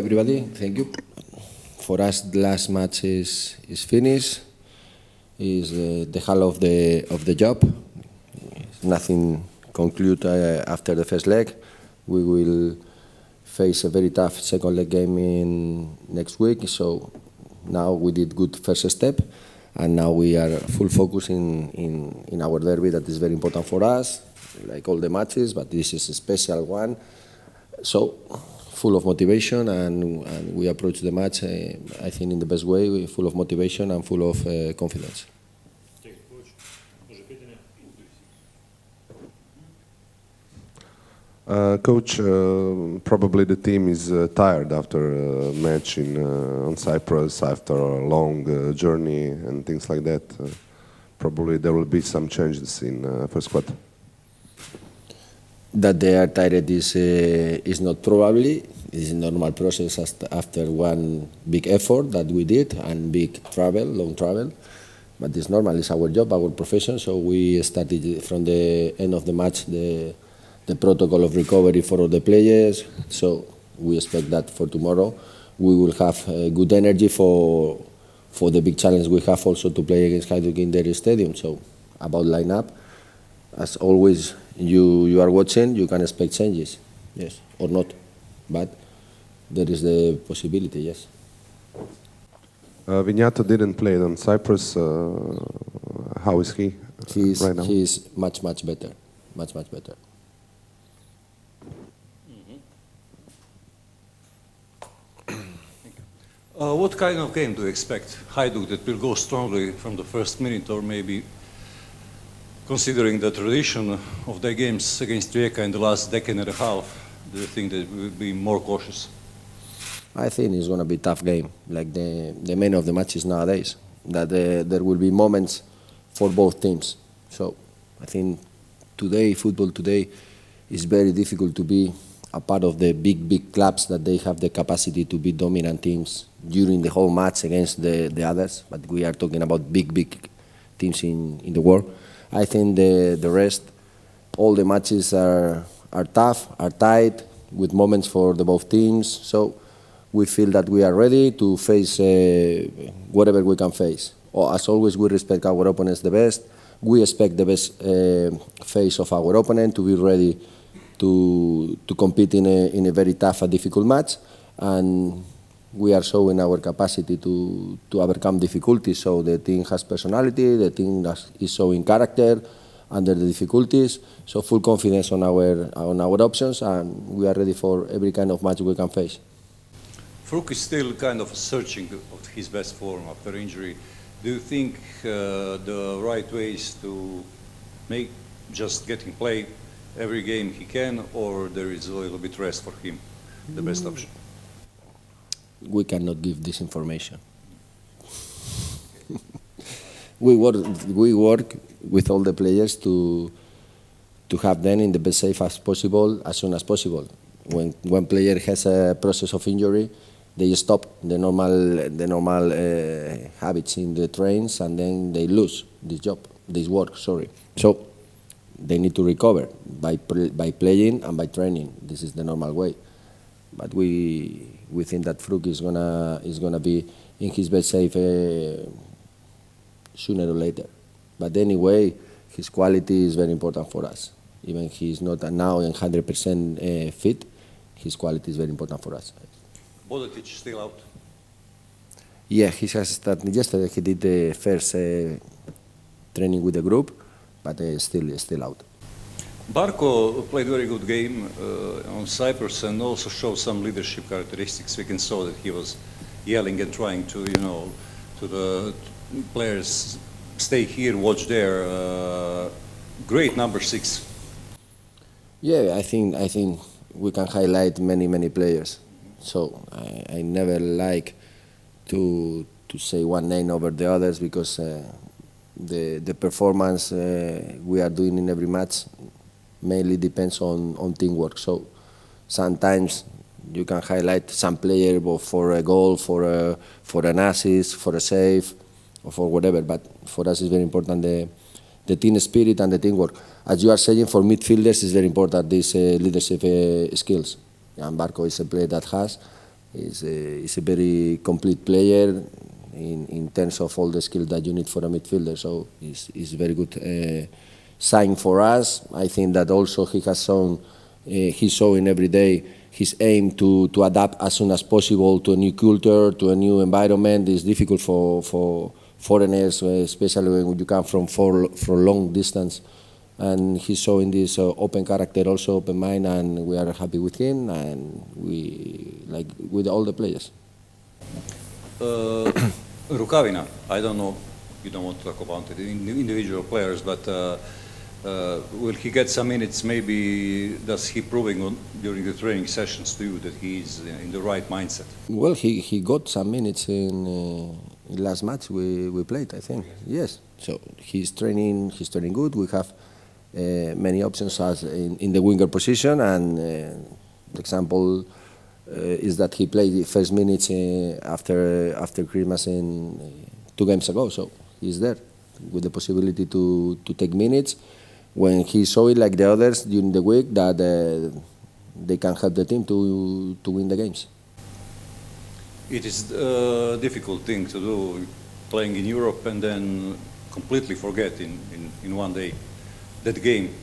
everybody. Thank you. For us, the last match is finished. Is the whole of the job. Nothing conclude after the first leg. We will face a very tough second leg game in next week. So now we did good first step, and now we are full focus in our derby. That is very important for us, like all the matches, but this is a special one. So full of motivation, and we approach the match, I think, in the best way, full of motivation and full of confidence. Coach, probably the team is tired after a match on Cyprus, after a long journey and things like that. Probably there will be some changes in first squad. That they are tired is not probably. It's a normal process after one big effort that we did and big travel, long travel. But it's normal, it's our job, our profession, so we started from the end of the match the protocol of recovery for all the players. So we expect that for tomorrow we will have good energy for the big challenge we have also to play against Hajduk in their stadium. So about lineup, as always, you are watching, you can expect changes, yes, or not, but there is the possibility, yes. Vignato didn't play on Cyprus. How is he right now? He is much better, much better. What kind of game do you expect? Hajduk that will go strongly from the first minute, or maybe considering the tradition of their games against Rijeka in the last decade and a half, do you think that we will be more cautious? I think it's going to be a tough game, like the main of the matches nowadays, that there will be moments for both teams. So I think football today is very difficult to be a part of the big clubs that they have the capacity to be dominant teams during the whole match against the others. But we are talking about big teams in the world. I think the rest, all the matches are tough, are tight, with moments for the both teams. So we feel that we are ready to face whatever we can face. As always, we respect our opponents the best. We expect the best phase of our opponent to be ready to compete in a very tough and difficult match, and we are showing our capacity to overcome difficulties. So the team has personality, the team is showing character under the difficulties. So full confidence on our options, and we are ready for every kind of match we can face. Fruk is still kind of searching of his best form after injury. Do you think the right way is to make just getting play every game he can, or there is a little bit rest for him, the best option? We cannot give this information. We work with all the players to have them in the best shape as possible, as soon as possible. When one player has a process of injury, they stop the normal habits in the trains, and then they lose this work. So they need to recover by playing and by training. This is the normal way. But we think that Fruk is gonna be in his best shape sooner or later. But anyway, his quality is very important for us. Even he's not now 100% fit, his quality is very important for us. Bodatic still out? Yeah, he has started yesterday. He did the first training with the group, but still out. Barco played very good game on Cyprus and also showed some leadership characteristics. We can saw that he was yelling and trying to, to the players, stay here, watch there. Great number 6. Yeah, I think we can highlight many players. So I never like to say one name over the others, because the performance we are doing in every match mainly depends on teamwork. So sometimes you can highlight some player for a goal, for an assist, for a save, or for whatever. But for us, it's very important the team spirit and the teamwork. As you are saying, for midfielders, it's very important these leadership skills. And Barco is a player that has, He's a very complete player in terms of all the skills that you need for a midfielder. So it's very good sign for us. I think that also he has shown, he's showing every day his aim to adapt as soon as possible to a new culture, to a new environment. It's difficult for foreigners, especially when you come from long distance. And he's showing this open character, also open mind, and we are happy with him, and we like with all the players. Rukavina, I don't know, you don't want to talk about the individual players, but will he get some minutes? Maybe does he proving during the training sessions to you that he's in the right mindset? Well, he got some minutes in last match we played, I think. Yes, so he's training good. We have many options as in the winger position, and the example is that he played the first minutes after Christmas in 2 games ago. So he's there with the possibility to take minutes. When he saw it like the others during the week, that they can help the team to win the games. It is a difficult thing to do, playing in Europe and then completely forget in one day that game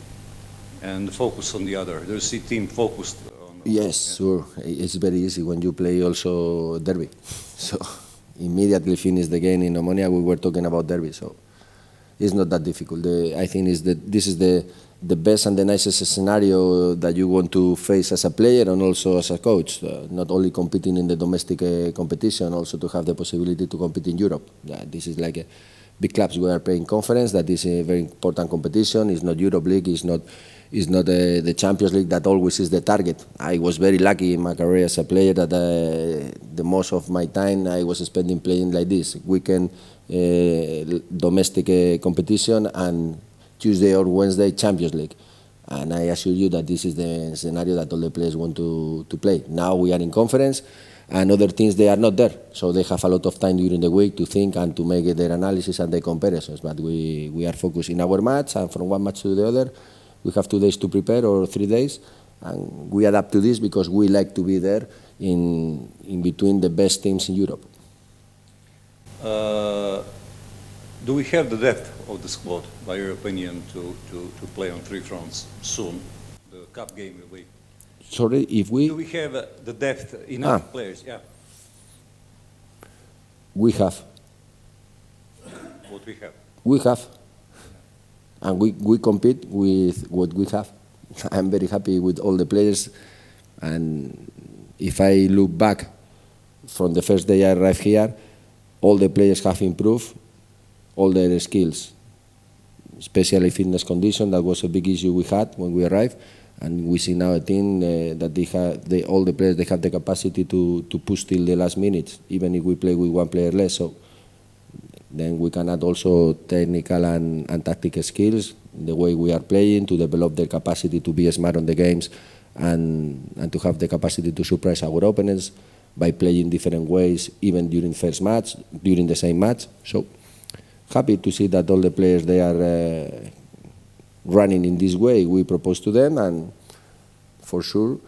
and focus on the other. Do you see team focused on? Yes, sure. It's very easy when you play also derby. So immediately finish the game in Omonia, we were talking about derby. So it's not that difficult. I think this is the best and the nicest scenario that you want to face as a player and also as a coach. Not only competing in the domestic competition, also to have the possibility to compete in Europe. This is like a big clubs. We are playing conference. That is a very important competition. It's not Europe League. It's not the Champions League that always is the target. I was very lucky in my career as a player that the most of my time I was spending playing like this weekend domestic competition and Tuesday or Wednesday Champions League. And I assure you that this is the scenario that all the players want to play. Now we are in conference, and other teams, they are not there. So they have a lot of time during the week to think and to make their analysis and their comparisons. But we are focused in our match, and from one match to the other, we have 2 days to prepare or 3 days. And we adapt to this because we like to be there in between the best teams in Europe. Do we have the depth of the squad, by your opinion, to play on 3 fronts soon? The cup game will be. Sorry, if we... Do we have the depth, enough players? Yeah. We have. What we have? We have. And we compete with what we have. I'm very happy with all the players. And if I look back from the first day I arrived here, all the players have improved all their skills, especially fitness condition. That was a big issue we had when we arrived. And we see now a team that all the players, they have the capacity to push till the last minute, even if we play with 1 player less. So then we can add also technical and tactical skills, the way we are playing, to develop their capacity to be smart on the games and to have the capacity to surprise our opponents by playing different ways, even during first match, during the same match. So happy to see that all the players, they are running in this way we propose to them, and for sure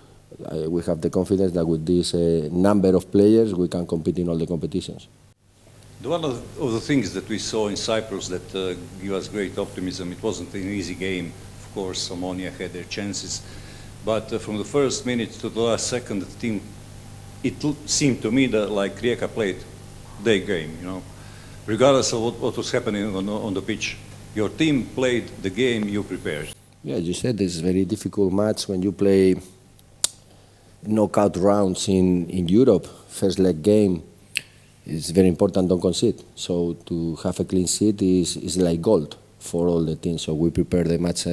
we have the confidence that with this number of players we can compete in all the competitions. One of the things that we saw in Cyprus that give us great optimism, it wasn't an easy game. Of course, Omonia had their chances, but from the first minute to the last second, the team, it seemed to me that like Rijeka played their game, you know, regardless of what was happening on the pitch. Your team played the game you prepared. Yeah, you said this is a very difficult match when you play knockout rounds in Europe. First leg game, it's very important, don't concede. So to have a clean sheet is like gold for all the teams. So we prepare the match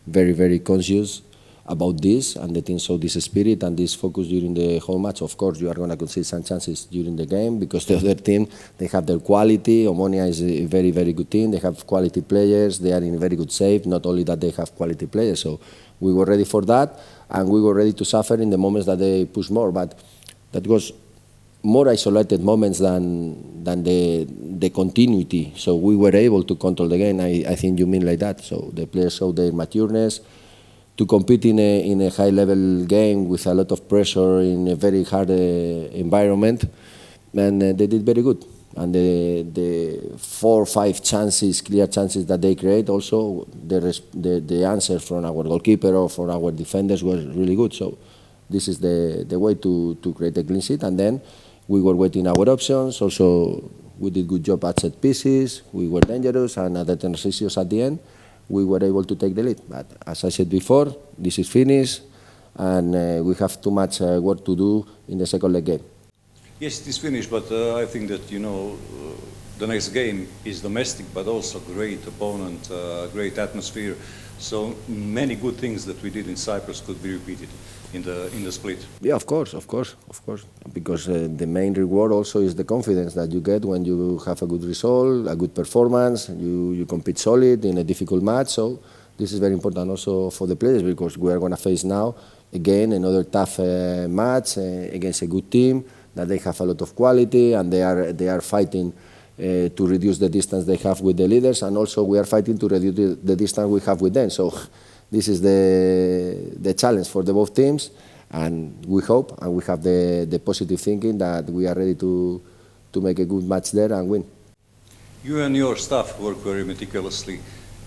very, very conscious about this, and the team showed this spirit and this focus during the whole match. Of course, you are going to concede some chances during the game because the other team, they have their quality. Omonia is a very, very good team. They have quality players. They are in very good shape. Not only that, they have quality players. So we were ready for that, and we were ready to suffer in the moments that they push more. But that was more isolated moments than the continuity. So we were able to control the game. I think you mean like that. So the players showed their matureness to compete in a high-level game with a lot of pressure in a very hard environment, and they did very good. And the 4 or 5 chances, clear chances that they create, also the answer from our goalkeeper or from our defenders was really good. So this is the way to create a clean sheet. And then we were waiting our options. Also, we did good job at set pieces. We were dangerous, and at the transitions at the end, we were able to take the lead. But as I said before, this is finished, and we have too much work to do in the second leg game. Yes, it is finished, but I think that, the next game is domestic, but also great opponent, great atmosphere. So many good things that we did in Cyprus could be repeated in the split. Yeah, of course. Because the main reward also is the confidence that you get when you have a good result, a good performance, you compete solid in a difficult match. So this is very important also for the players, because we are going to face now, again, another tough match against a good team, that they have a lot of quality, and they are fighting to reduce the distance they have with the leaders, and also we are fighting to reduce the distance we have with them. So this is the challenge for the both teams, and we hope, and we have the positive thinking that we are ready to make a good match there and win. You and your staff work very meticulously,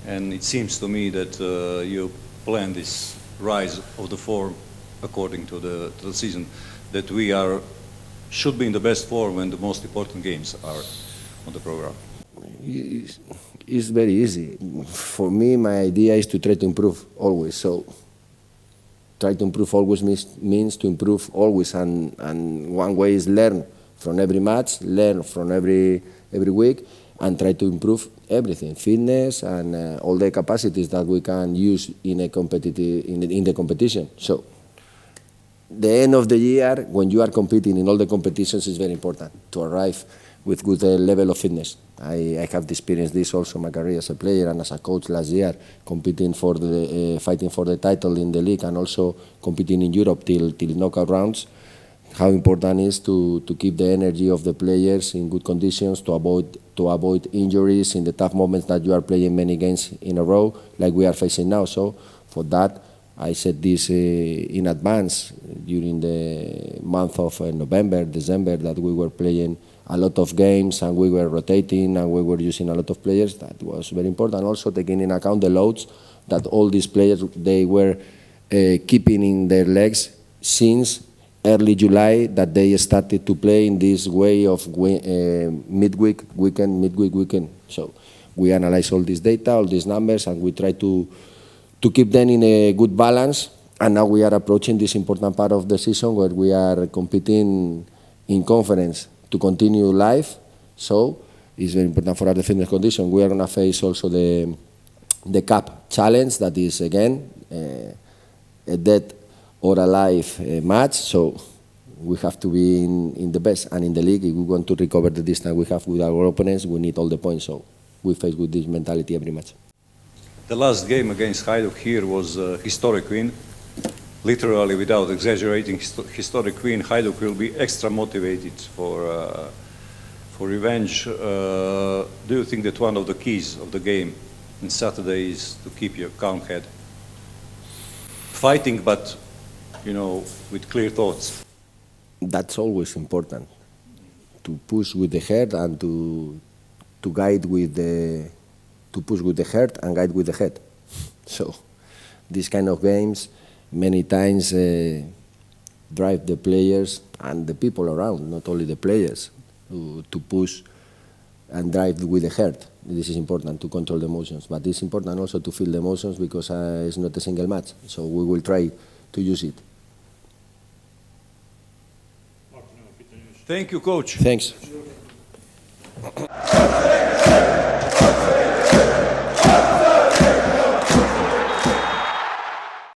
and it seems to me that you plan this rise of the form according to the season, that we should be in the best form when the most important games are on the program. It's very easy. For me, my idea is to try to improve always. So try to improve always means to improve always, and one way is learn from every match, learn from every week, and try to improve everything, fitness and all the capacities that we can use in the competition. So the end of the year, when you are competing in all the competitions, is very important to arrive with good level of fitness. I have experienced this also in my career as a player and as a coach last year, competing for fighting for the title in the league, and also competing in Europe till knockout rounds. How important it is to keep the energy of the players in good conditions, to avoid injuries in the tough moments that you are playing many games in a row, like we are facing now. So for that, I said this in advance during the month of November, December, that we were playing a lot of games and we were rotating and we were using a lot of players. That was very important. Also taking in account the loads that all these players, they were keeping in their legs since early July, that they started to play in this way of midweek, weekend. So we analyze all this data, all these numbers, and we try to keep them in a good balance. And now we are approaching this important part of the season where we are competing in conference to continue live. So it's very important for our fitness condition. We are going to face also the cup challenge, that is again a dead or alive match. So we have to be in the best. And in the league, if we want to recover the distance we have with our opponents, we need all the points. So we face with this mentality every match. The last game against Hajduk here was a historic win. Literally, without exaggerating, historic win. Hajduk will be extra motivated for revenge. Do you think that one of the keys of the game on Saturday is to keep your calm head? Fighting, but, with clear thoughts. That's always important, to push with the head and to guide with to push with the heart and guide with the head. So these kind of games many times drive the players and the people around, not only the players, to push and drive with the heart. This is important, to control the emotions, but it's important also to feel the emotions, because it's not a single match. So we will try to use it. Thank you, coach. Thanks.